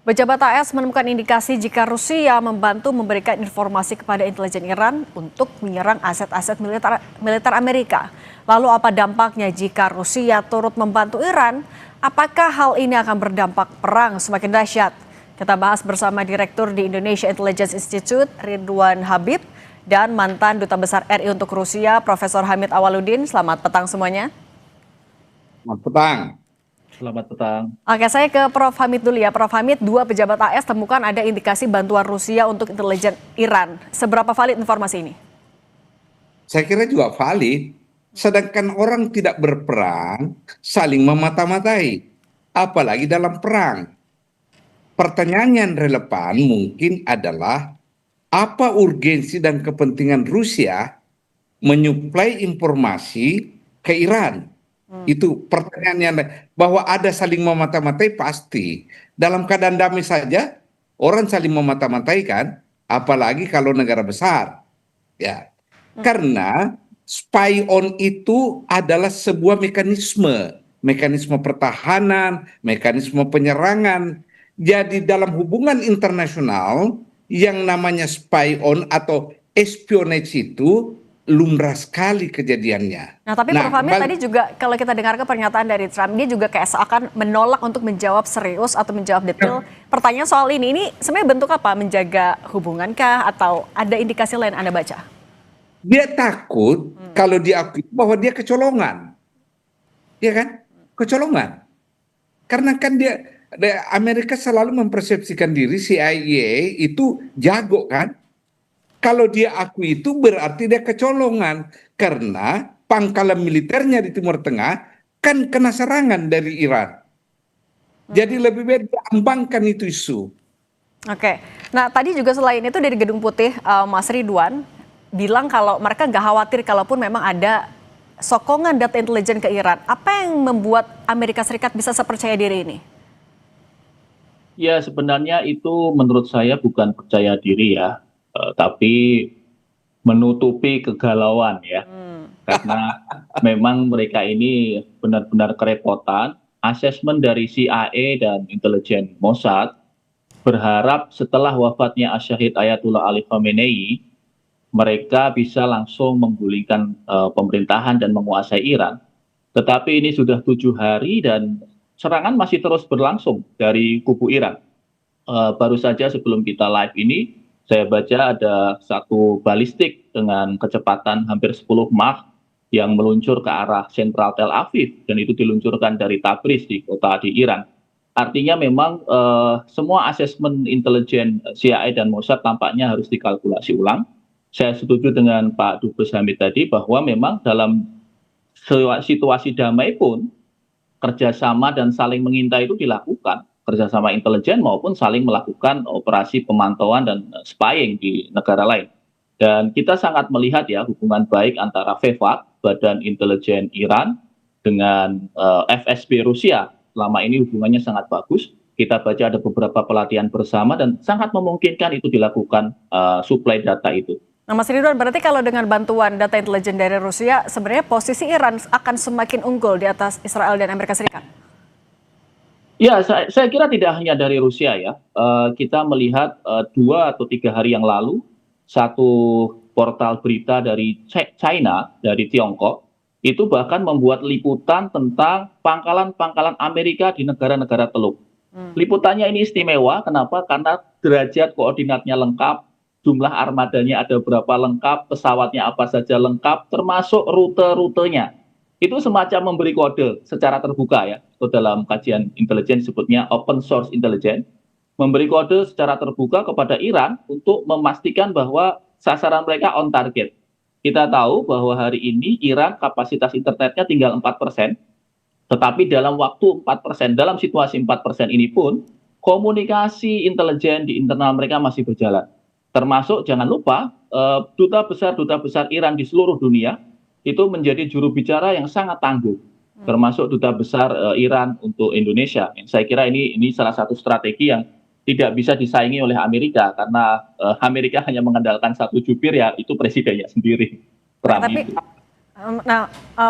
Pejabat AS menemukan indikasi jika Rusia membantu memberikan informasi kepada intelijen Iran untuk menyerang aset-aset militer Amerika. Lalu apa dampaknya jika Rusia turut membantu Iran? Apakah hal ini akan berdampak perang semakin dahsyat? Kita bahas bersama Direktur di Indonesia Intelligence Institute, Ridwan Habib, dan mantan Duta Besar RI untuk Rusia, Profesor Hamid Awaludin. Selamat petang semuanya. Selamat petang. Selamat petang. Oke, saya ke Prof. Hamid dulu ya. Prof. Hamid, dua pejabat AS temukan ada indikasi bantuan Rusia untuk intelijen Iran. Seberapa valid informasi ini? Saya kira juga valid. Sedangkan orang tidak berperang saling memata-matai, apalagi dalam perang. Pertanyaan yang relevan mungkin adalah apa urgensi dan kepentingan Rusia menyuplai informasi ke Iran? Itu pertanyaan yang bahwa ada saling memata-matai pasti. Dalam keadaan damai saja orang saling memata-matai kan, apalagi kalau negara besar. Ya. Karena spy on itu adalah sebuah mekanisme pertahanan, mekanisme penyerangan. Jadi dalam hubungan internasional yang namanya spy on atau espionage itu lumrah sekali kejadiannya. Nah, tapi Prof. Hamid tadi juga kalau kita dengar ke pernyataan dari Trump, dia juga kayak seakan menolak untuk menjawab serius atau menjawab detail pertanyaan soal ini. Ini sebenarnya bentuk apa? Menjaga hubungankah atau ada indikasi lain Anda baca? Dia takut kalau diakui bahwa dia kecolongan. Ya kan? Kecolongan. Karena kan Amerika selalu mempersepsikan diri CIA itu jago kan? Kalau dia akui itu berarti dia kecolongan karena pangkalan militernya di Timur Tengah kan kena serangan dari Iran. Jadi lebih baik diambangkan itu isu. Oke, nah tadi juga selain itu dari Gedung Putih, Mas Ridwan bilang kalau mereka nggak khawatir kalaupun memang ada sokongan data intelijen ke Iran. Apa yang membuat Amerika Serikat bisa sepercaya diri ini? Ya, sebenarnya itu menurut saya bukan percaya diri ya, tapi menutupi kegalauan ya. Karena memang mereka ini benar-benar kerepotan. Asesmen dari CIA dan intelijen Mossad berharap setelah wafatnya Syahid Ayatullah Ali Khamenei, mereka bisa langsung menggulingkan pemerintahan dan menguasai Iran. Tetapi ini sudah 7 hari dan serangan masih terus berlangsung dari kubu Iran. Baru saja sebelum kita live ini, saya baca ada satu balistik dengan kecepatan hampir 10 Mach yang meluncur ke arah sentral Tel Aviv, dan itu diluncurkan dari Tabriz di kota di Iran. Artinya memang semua asesmen intelijen CIA dan Mossad tampaknya harus dikalkulasi ulang. Saya setuju dengan Pak Dubes Hamid tadi bahwa memang dalam situasi damai pun kerjasama dan saling mengintai itu dilakukan, kerjasama intelijen maupun saling melakukan operasi pemantauan dan spying di negara lain. Dan kita sangat melihat ya hubungan baik antara VEVAK, Badan Intelijen Iran, dengan FSB Rusia. Selama ini hubungannya sangat bagus. Kita baca ada beberapa pelatihan bersama dan sangat memungkinkan itu dilakukan suplai data itu. Nah, Mas Ridwan, berarti kalau dengan bantuan data intelijen dari Rusia, sebenarnya posisi Iran akan semakin unggul di atas Israel dan Amerika Serikat? Ya, saya kira tidak hanya dari Rusia ya. Kita melihat 2 atau 3 hari yang lalu, satu portal berita dari China, dari Tiongkok, itu bahkan membuat liputan tentang pangkalan-pangkalan Amerika di negara-negara Teluk. Liputannya ini istimewa, kenapa? Karena derajat koordinatnya lengkap, jumlah armadanya ada berapa lengkap, pesawatnya apa saja lengkap, termasuk rute-rutenya. Itu semacam memberi kode secara terbuka ya. Itu dalam kajian intelijen disebutnya open source intelligence. Memberi kode secara terbuka kepada Iran untuk memastikan bahwa sasaran mereka on target. Kita tahu bahwa hari ini Iran kapasitas internetnya tinggal 4%. Tetapi dalam waktu 4%, dalam situasi 4% ini pun, komunikasi intelijen di internal mereka masih berjalan. Termasuk jangan lupa duta besar Iran di seluruh dunia itu menjadi juru bicara yang sangat tangguh, termasuk duta besar Iran untuk Indonesia. Saya kira ini salah satu strategi yang tidak bisa disaingi oleh Amerika, karena Amerika hanya mengandalkan satu jubir, ya itu presidennya sendiri.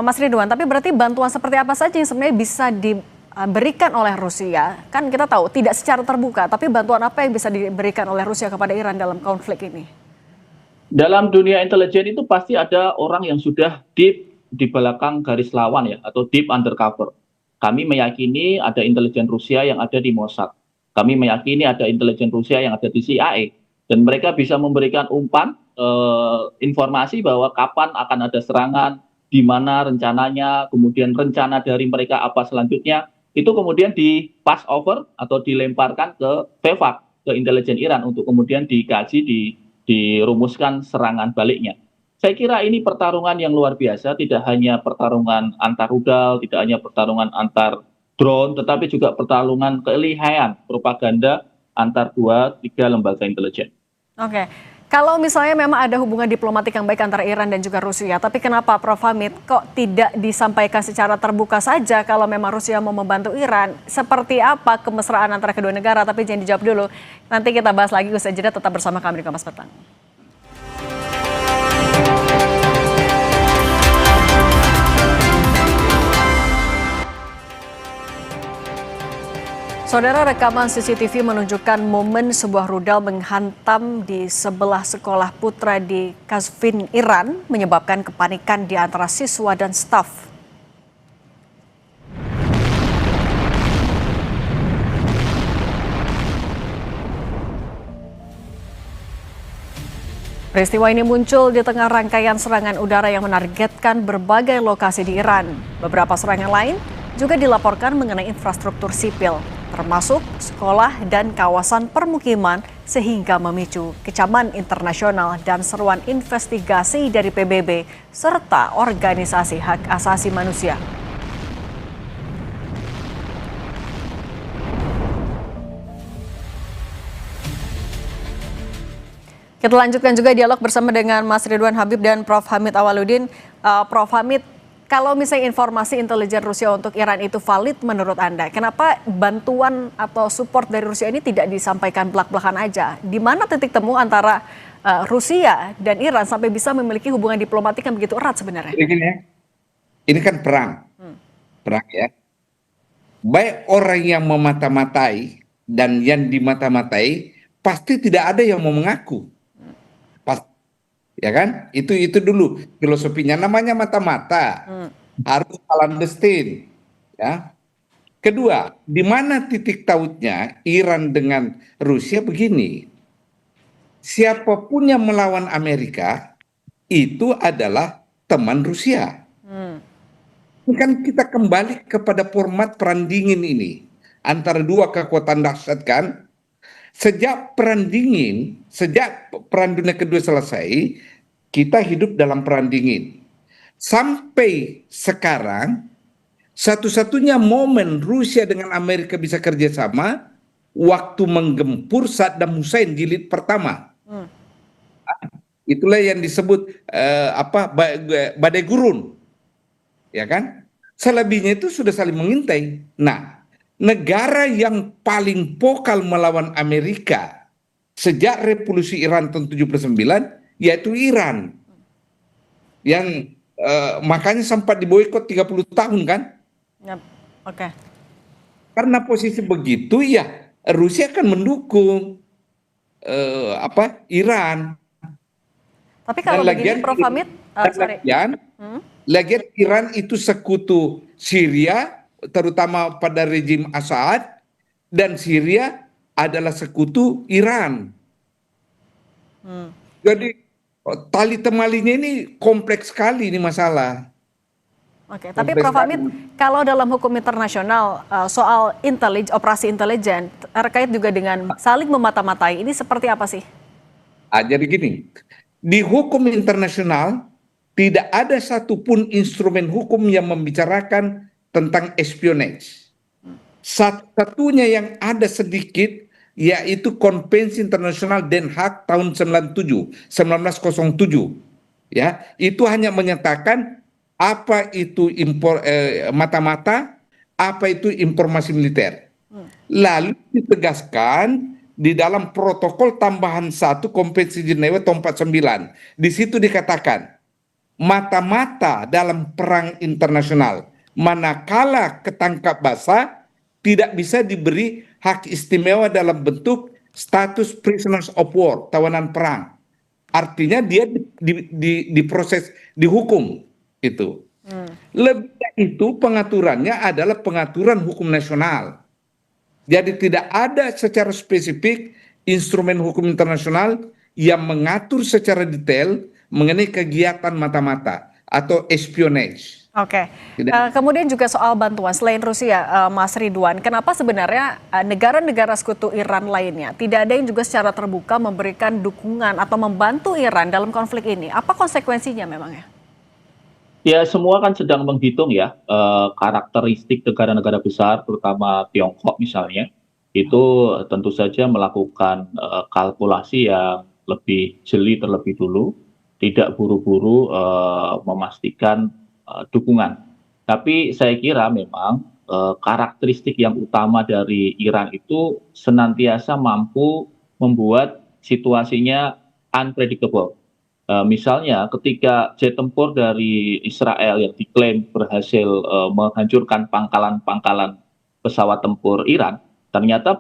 Mas Ridwan, tapi berarti bantuan seperti apa saja yang sebenarnya bisa diberikan oleh Rusia, kan kita tahu tidak secara terbuka, tapi bantuan apa yang bisa diberikan oleh Rusia kepada Iran dalam konflik ini? Dalam dunia intelijen itu pasti ada orang yang sudah deep di belakang garis lawan ya, atau deep undercover. Kami meyakini ada intelijen Rusia yang ada di Mossad. Kami meyakini ada intelijen Rusia yang ada di CIA. Dan mereka bisa memberikan umpan informasi bahwa kapan akan ada serangan, di mana rencananya, kemudian rencana dari mereka apa selanjutnya, itu kemudian di pass over atau dilemparkan ke VEVAK, ke intelijen Iran untuk kemudian dikaji, dirumuskan serangan baliknya. Saya kira ini pertarungan yang luar biasa, tidak hanya pertarungan antar rudal, tidak hanya pertarungan antar drone, tetapi juga pertarungan keelihayan propaganda antar dua, tiga lembaga intelijen. Oke, kalau misalnya memang ada hubungan diplomatik yang baik antara Iran dan juga Rusia, tapi kenapa Prof. Hamid kok tidak disampaikan secara terbuka saja kalau memang Rusia mau membantu Iran? Seperti apa kemesraan antara kedua negara? Tapi jangan dijawab dulu. Nanti kita bahas lagi usai jeda, tetap bersama kami di Kompas Petang. Saudara, rekaman CCTV menunjukkan momen sebuah rudal menghantam di sebelah sekolah putra di Qazvin, Iran, menyebabkan kepanikan di antara siswa dan staf. Peristiwa ini muncul di tengah rangkaian serangan udara yang menargetkan berbagai lokasi di Iran. Beberapa serangan lain juga dilaporkan mengenai infrastruktur sipil, termasuk sekolah dan kawasan permukiman, sehingga memicu kecaman internasional dan seruan investigasi dari PBB serta organisasi hak asasi manusia. Kita lanjutkan juga dialog bersama dengan Mas Ridwan Habib dan Prof. Hamid Awaludin. Prof. Hamid, kalau misalnya informasi intelijen Rusia untuk Iran itu valid menurut Anda, kenapa bantuan atau support dari Rusia ini tidak disampaikan belak-belakan aja? Di mana titik temu antara Rusia dan Iran sampai bisa memiliki hubungan diplomatik yang begitu erat sebenarnya? Ini kan perang ya. Baik orang yang memata-matai dan yang dimata-matai pasti tidak ada yang mau mengaku. Ya kan? Itu dulu filosofinya, namanya mata-mata. Harus clandestine, ya. Kedua, di mana titik tautnya Iran dengan Rusia begini. Siapapun yang melawan Amerika itu adalah teman Rusia. Kan kita kembali kepada format perang dingin ini antara dua kekuatan dahsyat kan. Sejak perang dingin, sejak perang dunia kedua selesai, kita hidup dalam perang dingin. Sampai sekarang, satu-satunya momen Rusia dengan Amerika bisa kerjasama, waktu menggempur Saddam Hussein jilid pertama. Itulah yang disebut badai gurun. Ya kan? Selebihnya itu sudah saling mengintai. Nah, negara yang paling vokal melawan Amerika sejak revolusi Iran tahun 79 yaitu Iran. Yang makanya sempat diboikot 30 tahun kan? Yep. Oke. Karena posisi begitu ya Rusia akan mendukung Iran. Tapi kalau begini Prof. Hamid, lagian Iran itu sekutu Syria, terutama pada rejim Assad, dan Syria adalah sekutu Iran. Jadi tali temalinya ini kompleks sekali ini masalah. Oke, tapi Prof. Hamid, kalau dalam hukum internasional soal operasi intelijen terkait juga dengan saling memata-matai, ini seperti apa sih? Jadi gini, di hukum internasional tidak ada satupun instrumen hukum yang membicarakan tentang espionage. Satu-satunya yang ada sedikit yaitu Konvensi Internasional Den Haag tahun 1907. Ya, itu hanya menyatakan apa itu mata-mata, apa itu informasi militer. Lalu ditegaskan di dalam protokol tambahan 1 Konvensi Jenewa tahun 49. Di situ dikatakan mata-mata dalam perang internasional manakala ketangkap basah tidak bisa diberi hak istimewa dalam bentuk status prisoners of war, tawanan perang. Artinya dia diproses, dihukum itu. Lebih dari itu pengaturannya adalah pengaturan hukum nasional. Jadi tidak ada secara spesifik instrumen hukum internasional yang mengatur secara detail mengenai kegiatan mata-mata atau espionage. Oke, kemudian juga soal bantuan selain Rusia, Mas Ridwan, kenapa sebenarnya negara-negara sekutu Iran lainnya tidak ada yang juga secara terbuka memberikan dukungan atau membantu Iran dalam konflik ini? Apa konsekuensinya memangnya? Ya, semua kan sedang menghitung ya karakteristik negara-negara besar, terutama Tiongkok misalnya, itu tentu saja melakukan kalkulasi yang lebih jeli terlebih dulu, tidak buru-buru memastikan dukungan. Tapi saya kira memang karakteristik yang utama dari Iran itu senantiasa mampu membuat situasinya unpredictable. Misalnya ketika jet tempur dari Israel yang diklaim berhasil menghancurkan pangkalan-pangkalan pesawat tempur Iran, ternyata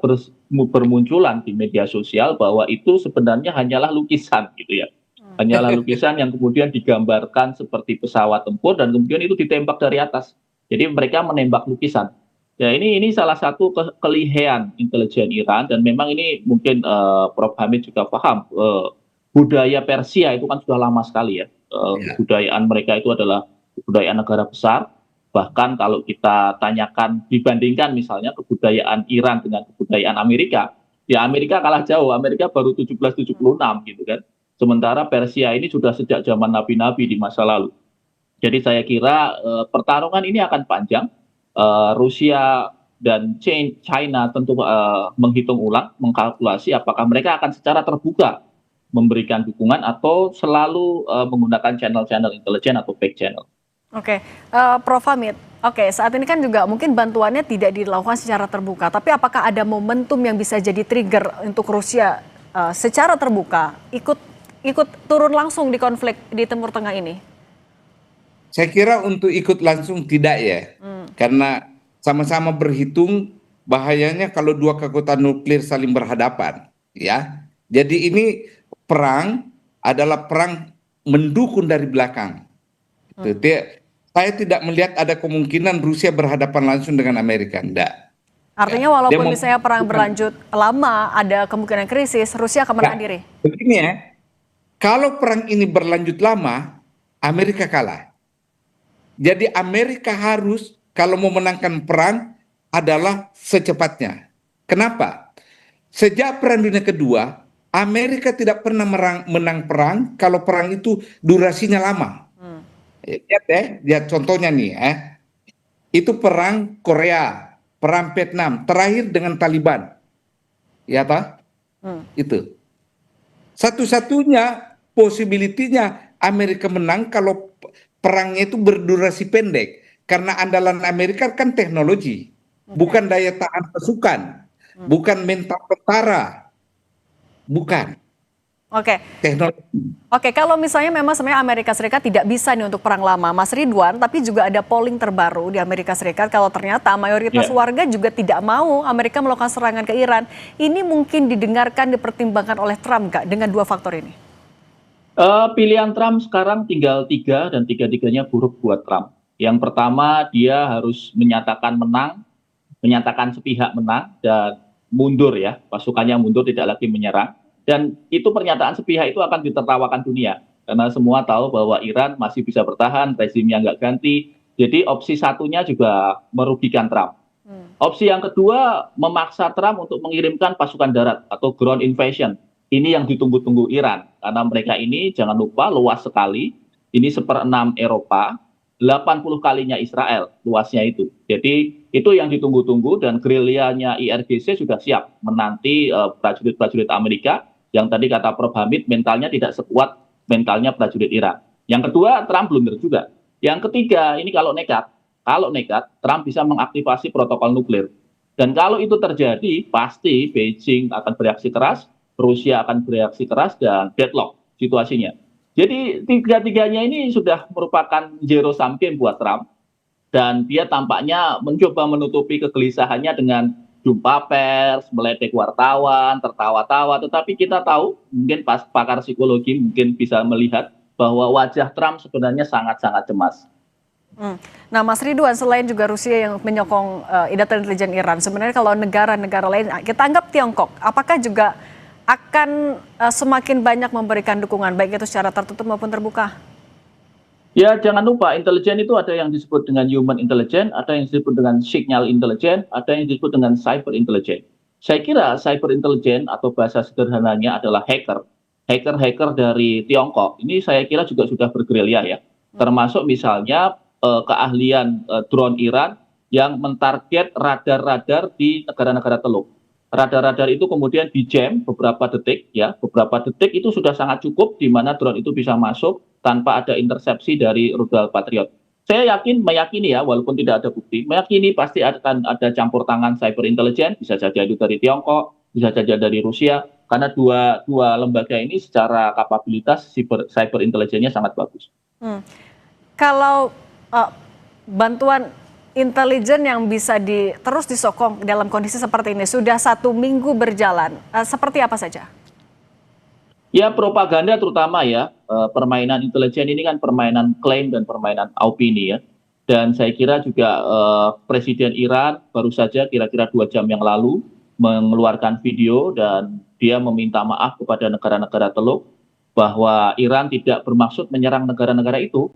bermunculan di media sosial bahwa itu sebenarnya hanyalah lukisan gitu ya. Hanyalah lukisan yang kemudian digambarkan seperti pesawat tempur dan kemudian itu ditembak dari atas. Jadi mereka menembak lukisan. Ya, ini salah satu kelihean intelijen Iran, dan memang ini mungkin Prof. Hamid juga paham. Budaya Persia itu kan sudah lama sekali ya. Kebudayaan mereka itu adalah kebudayaan negara besar. Bahkan kalau kita tanyakan, dibandingkan misalnya kebudayaan Iran dengan kebudayaan Amerika, ya Amerika kalah jauh. Amerika baru 1776 gitu kan. Sementara Persia ini sudah sejak zaman nabi-nabi di masa lalu. Jadi saya kira pertarungan ini akan panjang. Rusia dan China tentu menghitung ulang, mengkalkulasi apakah mereka akan secara terbuka memberikan dukungan atau selalu menggunakan channel-channel intelijen atau back channel. Oke, Prof. Hamid, oke, saat ini kan juga mungkin bantuannya tidak dilakukan secara terbuka, tapi apakah ada momentum yang bisa jadi trigger untuk Rusia secara terbuka ikut turun langsung di konflik di Timur Tengah ini? Saya kira untuk ikut langsung tidak ya, karena sama-sama berhitung bahayanya kalau dua kekuatan nuklir saling berhadapan, ya. Jadi ini perang adalah perang mendukung dari belakang. Saya tidak melihat ada kemungkinan Rusia berhadapan langsung dengan Amerika, enggak. Artinya walaupun misalnya perang berlanjut lama, ada kemungkinan krisis, Rusia akan menahan diri. Begini ya, kalau perang ini berlanjut lama, Amerika kalah. Jadi Amerika harus kalau mau menangkan perang adalah secepatnya. Kenapa? Sejak Perang Dunia Kedua, Amerika tidak pernah menang perang kalau perang itu durasinya lama. Lihat contohnya nih ya. Itu perang Korea, perang Vietnam, terakhir dengan Taliban. Ya Pak? Itu. Satu-satunya possibility-nya Amerika menang kalau perangnya itu berdurasi pendek. Karena andalan Amerika kan teknologi, bukan daya tahan pasukan, bukan mental tentara, bukan. Oke. Teknologi. Oke, kalau misalnya memang sebenarnya Amerika Serikat tidak bisa nih untuk perang lama, Mas Ridwan, tapi juga ada polling terbaru di Amerika Serikat kalau ternyata mayoritas warga juga tidak mau Amerika melakukan serangan ke Iran. Ini mungkin didengarkan, dipertimbangkan oleh Trump nggak dengan dua faktor ini? Pilihan Trump sekarang tinggal 3 dan tiga-tiganya buruk buat Trump. Yang pertama, dia harus menyatakan menang, menyatakan sepihak menang dan mundur ya, pasukannya mundur, tidak lagi menyerang. Dan itu pernyataan sepihak itu akan ditertawakan dunia. Karena semua tahu bahwa Iran masih bisa bertahan, rezimnya nggak ganti. Jadi opsi satunya juga merugikan Trump. Opsi yang kedua, memaksa Trump untuk mengirimkan pasukan darat atau ground invasion. Ini yang ditunggu-tunggu Iran. Karena mereka ini jangan lupa luas sekali. Ini 1/6 Eropa, 80 kalinya Israel luasnya itu. Jadi itu yang ditunggu-tunggu dan gerilyanya IRGC sudah siap menanti prajurit-prajurit Amerika yang tadi kata Prof. Hamid mentalnya tidak sekuat mentalnya prajurit Iran. Yang kedua, Trump blunder juga. Yang ketiga, ini kalau nekat Trump bisa mengaktifasi protokol nuklir. Dan kalau itu terjadi, pasti Beijing akan bereaksi keras, Rusia akan bereaksi keras dan deadlock situasinya. Jadi tiga-tiganya ini sudah merupakan zero sum game buat Trump. Dan dia tampaknya mencoba menutupi kegelisahannya dengan jumpa pers, meledek wartawan, tertawa-tawa. Tetapi kita tahu, mungkin pakar psikologi mungkin bisa melihat bahwa wajah Trump sebenarnya sangat-sangat cemas. Nah, Mas Ridwan, selain juga Rusia yang menyokong data intelijen Iran, sebenarnya kalau negara-negara lain, kita anggap Tiongkok, apakah juga akan semakin banyak memberikan dukungan, baik itu secara tertutup maupun terbuka? Ya, jangan lupa intelijen itu ada yang disebut dengan human intelligence, ada yang disebut dengan signal intelligence, ada yang disebut dengan cyber intelligence. Saya kira cyber intelligence atau bahasa sederhananya adalah hacker. Hacker-hacker dari Tiongkok ini saya kira juga sudah bergerilya ya. Termasuk misalnya keahlian drone Iran yang mentarget radar-radar di negara-negara Teluk. Radar-radar itu kemudian di-jam beberapa detik ya, beberapa detik itu sudah sangat cukup di mana drone itu bisa masuk tanpa ada intersepsi dari rudal Patriot. Saya meyakini ya, walaupun tidak ada bukti, meyakini pasti akan ada campur tangan cyber intelligence, bisa saja itu dari Tiongkok, bisa saja dari Rusia, karena dua lembaga ini secara kapabilitas cyber intelligence-nya sangat bagus. Kalau bantuan intelijen yang bisa terus disokong dalam kondisi seperti ini, sudah 1 minggu berjalan, seperti apa saja? Ya, propaganda terutama ya, permainan intelijen ini kan permainan klaim dan permainan opini ya. Dan saya kira juga Presiden Iran baru saja kira-kira 2 jam yang lalu mengeluarkan video dan dia meminta maaf kepada negara-negara Teluk bahwa Iran tidak bermaksud menyerang negara-negara itu,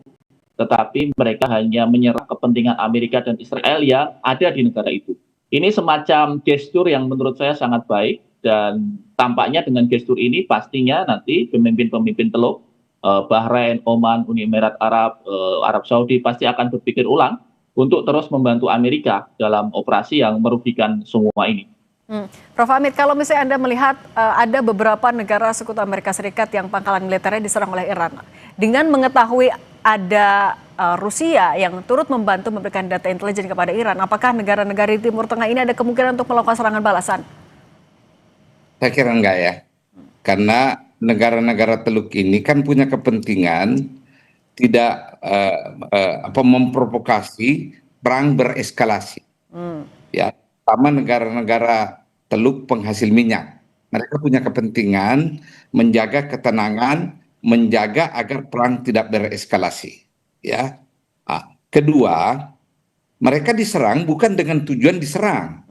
tetapi mereka hanya menyerang kepentingan Amerika dan Israel yang ada di negara itu. Ini semacam gestur yang menurut saya sangat baik, dan tampaknya dengan gestur ini pastinya nanti pemimpin-pemimpin Teluk, Bahrain, Oman, Uni Emirat Arab, Arab Saudi pasti akan berpikir ulang untuk terus membantu Amerika dalam operasi yang merugikan semua ini. Prof. Hamid, kalau misalnya Anda melihat ada beberapa negara sekutu Amerika Serikat yang pangkalan militernya diserang oleh Iran, dengan mengetahui ada Rusia yang turut membantu memberikan data intelijen kepada Iran, apakah negara-negara di Timur Tengah ini ada kemungkinan untuk melakukan serangan balasan? Saya kira enggak ya, karena negara-negara Teluk ini kan punya kepentingan tidak memprovokasi perang bereskalasi. Ya, sama negara-negara Teluk penghasil minyak, mereka punya kepentingan menjaga ketenangan, menjaga agar perang tidak bereskalasi. Ya, kedua, mereka diserang bukan dengan tujuan diserang.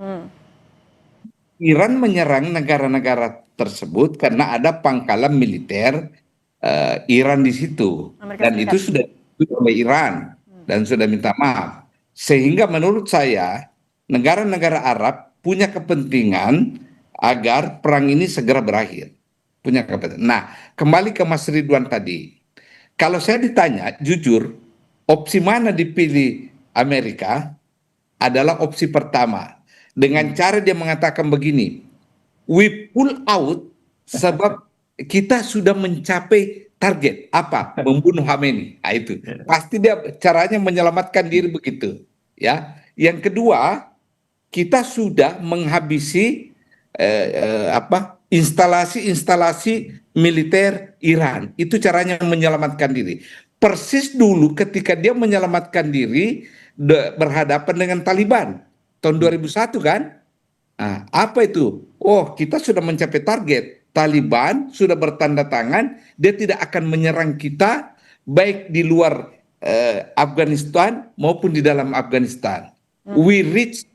Iran menyerang negara-negara tersebut karena ada pangkalan militer Iran di situ, dan itu sudah diakui oleh Iran dan sudah minta maaf. Sehingga menurut saya negara-negara Arab punya kepentingan agar perang ini segera berakhir. Punya kepentingan. Nah, kembali ke Mas Ridwan tadi. Kalau saya ditanya, jujur, opsi mana dipilih Amerika adalah opsi pertama. Dengan cara dia mengatakan begini, we pull out sebab kita sudah mencapai target. Apa? Membunuh Khamenei. Nah, itu. Pasti dia caranya menyelamatkan diri begitu. Ya. Yang kedua, kita sudah menghabisi instalasi-instalasi militer Iran. Itu caranya menyelamatkan diri. Persis dulu ketika dia menyelamatkan diri berhadapan dengan Taliban tahun 2001 kan? Nah, apa itu? Oh, kita sudah mencapai target. Taliban sudah bertanda tangan, dia tidak akan menyerang kita baik di luar Afghanistan maupun di dalam Afghanistan. We reach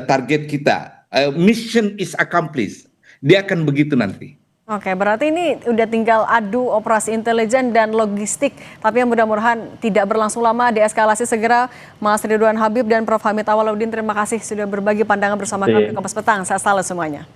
target kita. Mission is accomplished. Dia akan begitu nanti. Oke, berarti ini udah tinggal adu operasi intelijen dan logistik. Tapi yang mudah-mudahan tidak berlangsung lama, deeskalasi segera. Mas Ridwan Habib dan Prof. Hamid Awaludin, terima kasih sudah berbagi pandangan bersama kami di Kompas Petang. Sehat selalu semuanya.